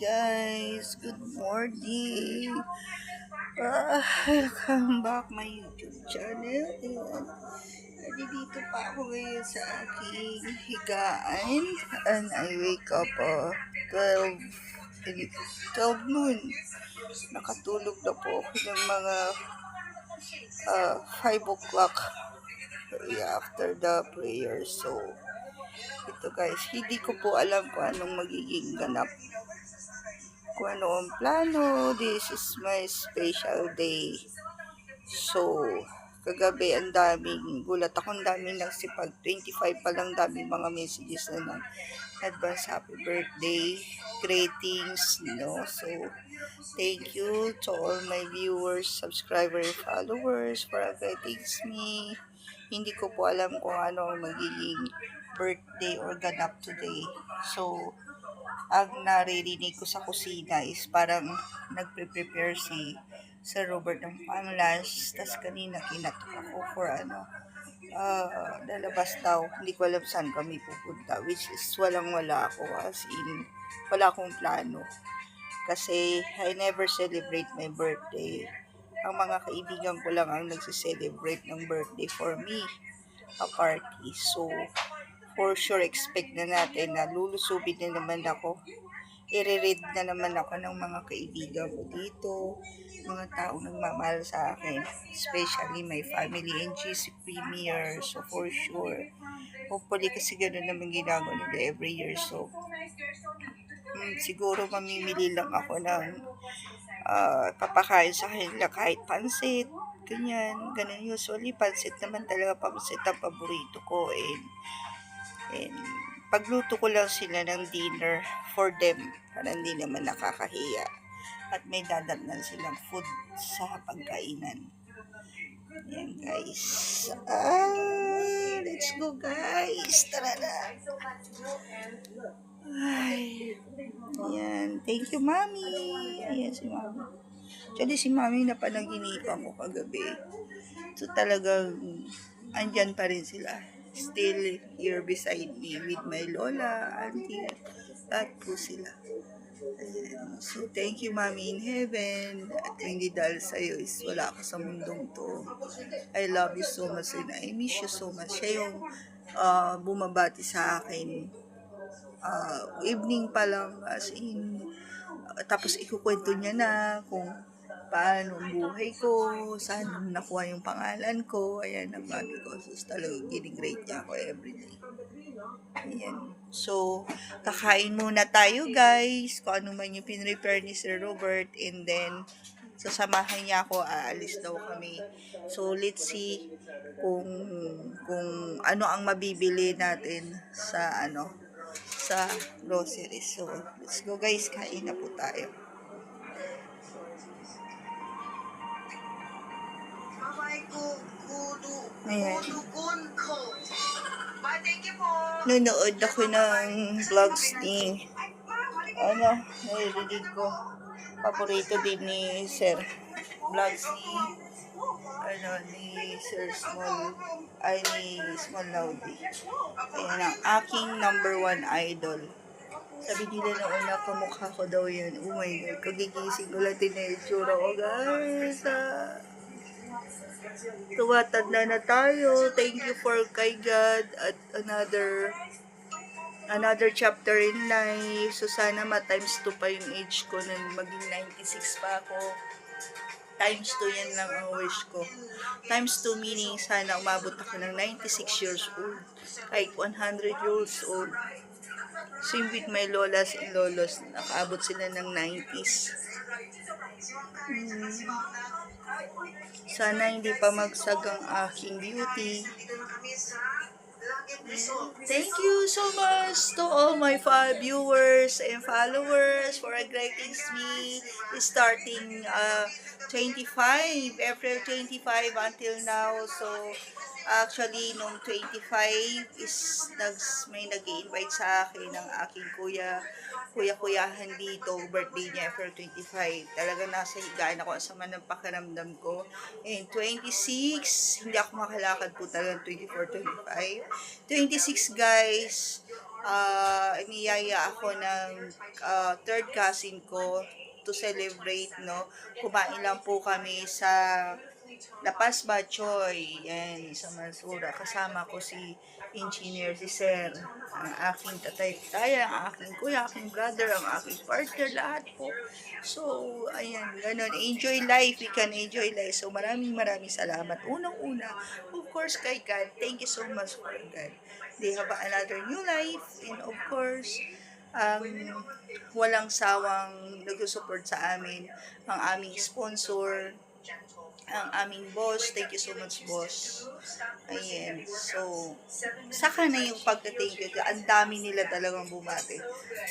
guys, good morning. Welcome back my YouTube channel. Ayan. Dito pa ako ngayon sa aking higaan. And I wake up 12 noon. Nakatulog na po ako ng mga 5 o'clock after the prayer. So, ito guys, hindi ko po alam kung anong magiging ganap. Kung ano ang plano. This is my special day. So, kagabi ang daming gulat ako, ang daming nagsipag. 25 pa lang, daming mga messages na ng advance happy birthday greetings, So, thank you to all my viewers, subscribers, followers for greetings me. Hindi ko po alam kung ano ang magiging birthday or ganap today. So, ang naririnig ko sa kusina is parang nagpre-prepare si Sir Robert ng pang-lunch. Tas kanina kinatok ako for lalabas daw. Hindi ko alam saan kami pupunta. Which is walang-wala ako. As in, wala akong plano. Kasi I never celebrate my birthday. Ang mga kaibigan ko lang ang nagsiselebrate ng birthday for me. A party. So, for sure expect na natin na lulusubin na naman ako. I-read na naman ako ng mga kaibigan ko dito, mga taong nagmamahal sa akin, especially my family and GC Premier. So for sure, hopefully kasi gano'n naman ginagawa nila every year. So siguro mamimili lang ako ng papakain sa kanila kahit pansit. Ganyan. Usually pansit naman talaga, pansit ang paborito ko. And pagluto ko lang sila ng dinner for them para hindi naman nakakahiya at may dadatnan silang food sa pagkainan. Yan guys. Let's go guys. Tara na. Ay. Yan. Thank you mami. Ayan si mami. Actually si mami na panaginipan ko kagabi. So talagang andyan pa rin sila. Still here beside me with my lola, auntie, lahat po sila. Ayan. So, thank you, Mommy in Heaven. At hindi dahil sa'yo is wala ako sa mundong to. I love you so much and I miss you so much. Siya yung bumabati sa akin. Evening pa lang, as in, tapos ikukwento niya na kung paano ang buhay ko, saan nakuha yung pangalan ko, ayan ang mami ko. So, talagang ginigrate niya ako everyday. Ayan. So, kakain muna tayo guys, kung ano man yung pinrepare ni Sir Robert, and then, sasamahan niya ako, aalis daw kami. So, let's see kung ano ang mabibili natin sa sa grocery. So, let's go guys, kain na po tayo. Ayan. Nunood ako ng vlogs ni narinig ko. Paborito din ni Sir. Vlogs ni Sir Small Laudi. Ayan ang aking number 1 idol. Sabi nila noon na kamukha ko daw yan. Oh my God, kagigising ko lang din na yung tsura ko guys. Tumatanda na tayo. Thank you for kay God at another chapter in life. So sana ma-times 2 pa yung age ko na maging 96 pa ako. Times 2 yan lang ang wish ko. Times 2 meaning sana umabot ako ng 96 years old. Kahit 100 years old. Same with my lolas and lolos. Nakaabot sila ng 90s. Sana hindi pa magsag ang aking beauty. Thank you so much to all my viewers and followers for greetings me starting 25, April 25 until now. So, actually, nung 25 is may nag-i-invite sa akin ng aking kuya-kuyahan dito, birthday niya, April 25. Talagang nasa higaan ako, ang sama ng pakiramdam ko. And 26, hindi ako makalakad po talagang 24, 25. 26 guys, niyaya ako ng third cousin ko to celebrate, no? Kumain lang po kami sa La Paz Bachoy, yan, sa Mansura. Kasama ko si engineer, si Sir, ang aking tatay, ang aking kuya, aking brother, ang aking partner, lahat po. So, ayan, ganun. Enjoy life. We can enjoy life. So, maraming salamat. Unang-una, of course, kay God. Thank you so much for God. They have another new life. And of course, walang sawang nag-support sa amin, ang aming sponsor, ang aming boss. Thank you so much, boss. Ayan. So, saka na yung pagka-thank you. Ang dami nila talagang bumati.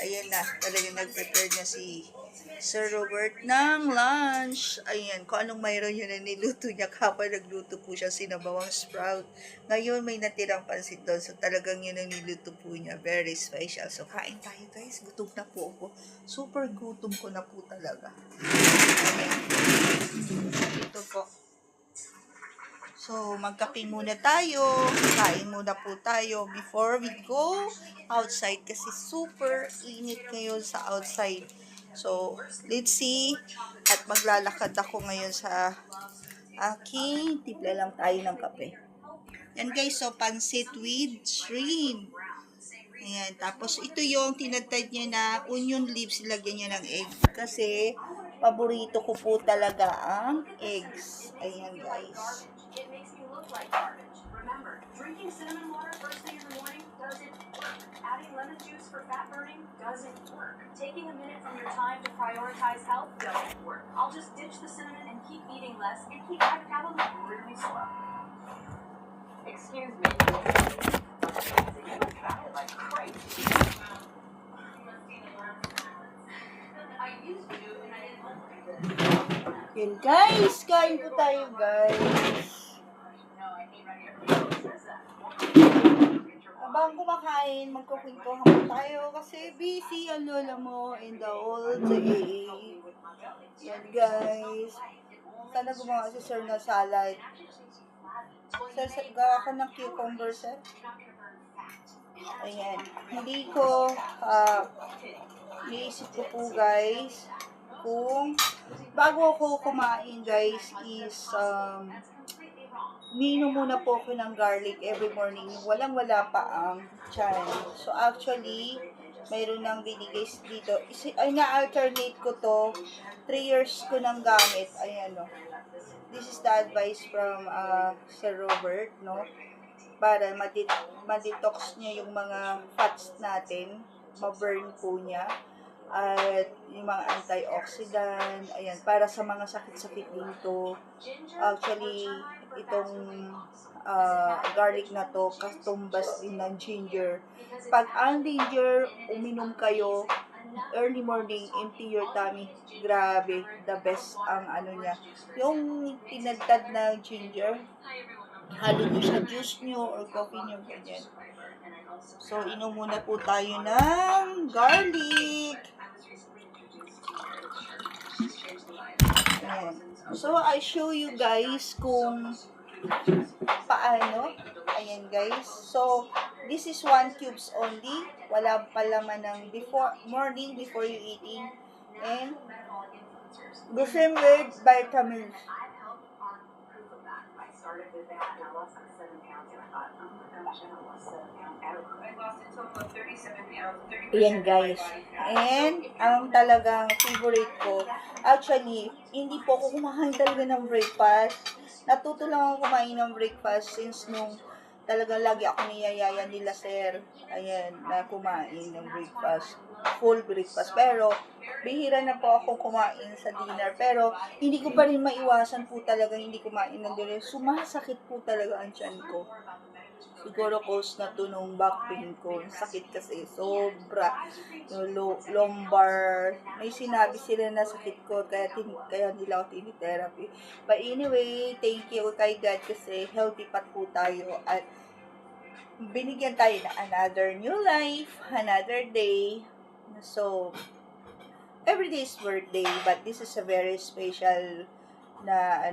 Ayan na. Talagang nag-prepare na si Sir Robert ng lunch. Ayan. Kung anong mayroon yun na niluto niya. Kapag nagluto po siya sinabawang sprout. Ngayon may natirang pansit doon. So, talagang yun ang niluto po niya. Very special. So, kain tayo guys. Gutom na po ako. Super gutom ko na po talaga. Ayan. Ito po. So, magkape muna tayo. Kain muna po tayo before we go outside kasi super init ngayon sa outside. So, let's see. At maglalakad ako ngayon sa aking timpla lang tayo ng kape. Yan guys, so pansit with shrimp. Ayan, tapos ito yung tinatad niya na onion leaves, ilagyan niya ng egg. Kasi, paborito ko po talaga ang eggs. Ayan guys. It makes me look like garbage. Remember, drinking cinnamon water first thing in the morning doesn't work. Adding lemon juice for fat burning doesn't work. Taking a minute from your time to prioritize health doesn't work. I'll just ditch the cinnamon and keep eating less and keep my calories really slow. Excuse me. Like crazy. I used to and I didn't like it. Yan guys, kain po tayo guys. Habang kumakain, magkukwentuhan po tayo kasi busy ang lola mo in the whole day. Yan guys. Sana gumawa si Sir na salad. Sir, gawa ka ng cucumber, sir? Ayan. Hindi ko, naisip ko po guys, kung bago ako kumain guys is, minom muna po ako ng garlic every morning. Walang-wala pa ang tiyan. So, actually, mayroon nang binigay dito. Ay, na-alternate ko to. 3 years ko nang gamit. Ayan, no. This is the advice from Sir Robert, no. Para ma-detox niya yung mga fats natin. Ma-burn po niya. At yung mga antioxidant, ayan, para sa mga sakit-sakit dito. Actually, itong garlic na to, katumbas din ng ginger. Pag ang ginger, uminom kayo, early morning, empty your tummy, grabe, the best ang ano niya. Yung tinadtad na ginger, halo nyo sa juice nyo or coffee nyo, ganyan. So, inom muna po tayo ng garlic. Ayan. So, I show you guys kung paano. Ayan guys. So, this is 1 cubes only. Wala pa laman ng morning before you eating. And, the same with vitamins. Started with that and I lost like 7 pounds and I thought, oh my gosh, I lost 7 pounds. I lost a total of 37 pounds, 30% Ayan guys. And, ang talagang favorite ko, actually, hindi po ako kumakain talaga ng breakfast. Natuto lang ako kumain ng breakfast since nung talagang lagi ako niyayaya nila sir. Ayan, na kumain ng breakfast. Full breakfast. Pero, bihira na po ako kumain sa dinner. Pero, hindi ko pa rin maiwasan po talaga hindi kumain ng dinner. Sumasakit po talaga ang tiyan ko. Siguro cause na to nung back pain ko. Sakit kasi. Sobra. Lumbar. May sinabi sila na sakit ko. Kaya nila ako tinitherapy. But anyway, thank you kay God kasi healthy pa po tayo. At binigyan tayo na another new life. Another day. So, every day is birthday, but this is a very special na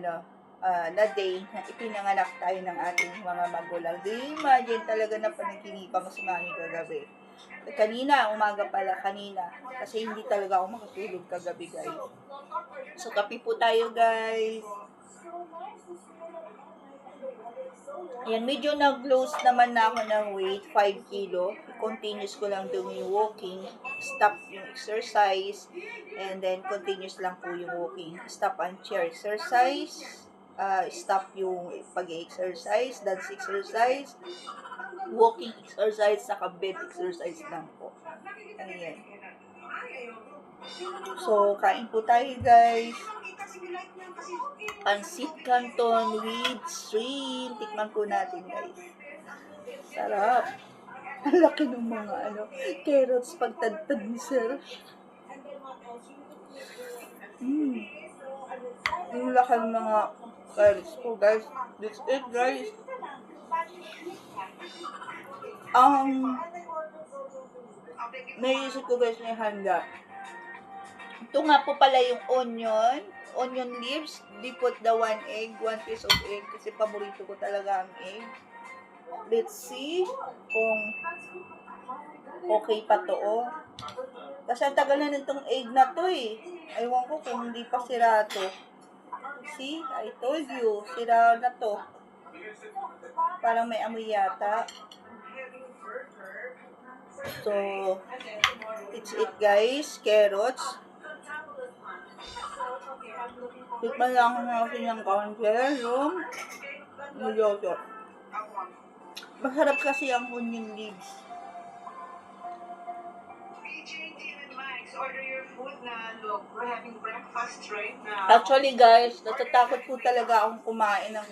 na day na ipinanganak tayo ng ating mga magulang. Do you imagine talaga na panaginipan ko si Mami kagabi? Kanina, umaga pala, kanina. Kasi hindi talaga ako makatulog kagabi, guys. So, kape po tayo, guys. Ayan, medyo nag-lose naman na ako ng weight, 5 kilo. Continuous ko lang doon yung walking, stop yung exercise, and then continuous lang po yung walking. Stop and chair exercise, stop yung pag-exercise, dance exercise, walking exercise, saka bed exercise lang po. Ayan. So, kain po tayo, guys. Pansit Canton with shrimp. Tikman po natin, guys. Sarap. Ang laki ng mga carrots pagtadtad ni sir. Ang laki ng mga carrots po, guys. That's it, guys. Naisip ko, guys, may handa. Ito nga po pala yung onion leaves. They put the 1 egg, 1 piece of egg, kasi paborito ko talaga ang egg. Let's see kung okay pa to. Kasi ang tagal na nitong egg na to eh. Ewan ko kung hindi pa sira to. See, I told you, sira na to. Parang may amoy yata. So, it's it, guys. Carrots. Tikman lang natin yung kaunti yung niloto. Masarap kasi ang onion leaves. Order your food na, look, we're having breakfast right now. Actually, guys, natatakot po talaga akong kumain ng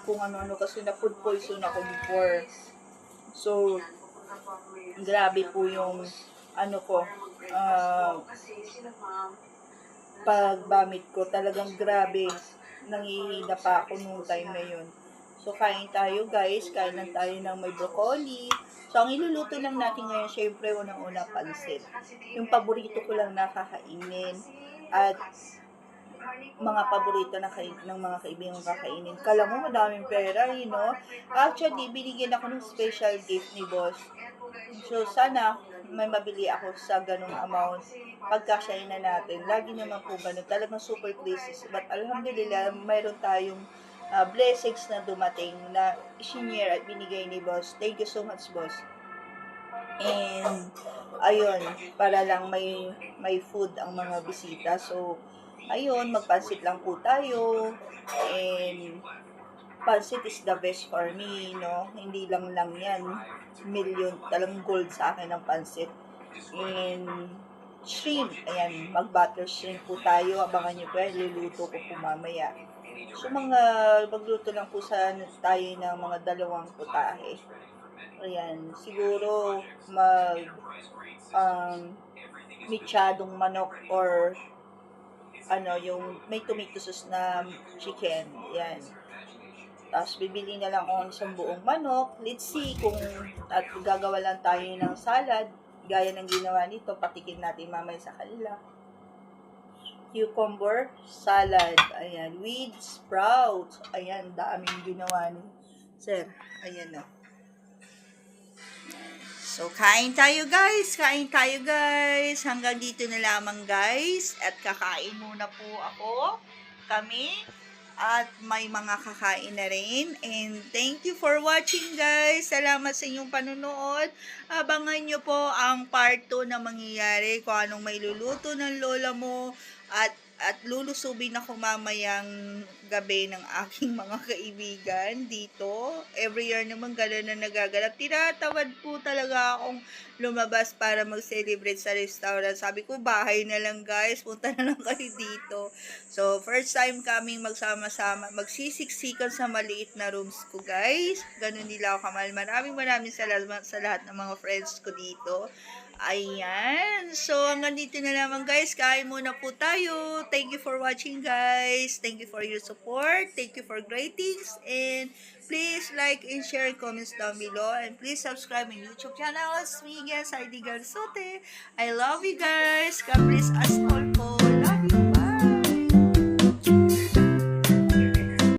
kung ano-ano kasi na food poison ako before. So, grabe po yung pag-vomit ko. Talagang grabe. Nangihina pa ako nung time na yun. So, kain tayo, guys. Kain lang tayo ng may broccoli. So, ang iluluto lang natin ngayon, syempre, unang-una, pansit. Yung paborito ko lang nakakainin. At mga paborito ng mga kaibigan kakainin. Kala mo, madaming pera, you know. Actually, binigyan ako ng special gift ni boss. So, sana may mabili ako sa ganung amount. Pagkasyahin na natin. Lagi naman po ganun. Talagang super places. But alhamdulillah, mayroon tayong blessings na dumating na isinyer at binigay ni boss. Thank you so much, boss. And ayun, para lang may food ang mga bisita. So ayun, magpansit lang po tayo. And pansit is the best for me, no? Hindi lang yan. Talagang gold sa akin ang pansit. And shrimp, ayan, mag-butter shrimp po tayo. Abangan nyo po, luluto ko po mamaya. So, magluto lang po tayo ng mga 2 putahe. Ayan, siguro mechadong manok or yung may tomato sauce na chicken. Ayan. Tapos, bibili na lang ako ng isang buong manok. Let's see at gagawa lang tayo ng salad. Gaya ng ginawa nito, patikin natin mamaya sa kanila. Cucumber salad. Ayan. With sprouts. Ayan. Daming ginawa ni sir. Ayan o. So, kain tayo guys. Hanggang dito na lamang guys. At kakain muna po kami. At may mga kakain na rin. And thank you for watching guys. Salamat sa inyong panunood. Abangan nyo po ang part 2 na mangyayari. Kung anong may luluto ng lola mo. At lulusubin ako mamayang gabi ng aking mga kaibigan dito. Every year naman gano'n na nagaganap. Tinatawad po talaga akong lumabas para mag-celebrate sa restaurant. Sabi ko, bahay na lang guys. Punta na lang kayo dito. So, first time kaming magsama-sama. Magsisiksikan sa maliit na rooms ko guys. Ganun nila ako kamahal. Maraming salamat sa lahat ng mga friends ko dito. Ayan. So, hanggang dito na naman guys. Kain muna po tayo. Thank you for watching guys. Thank you for your support. Thank you for ratings. And please like and share comments down below. And please subscribe my YouTube channel. It's me again, Saidi Garzote. I love you guys. God bless us all.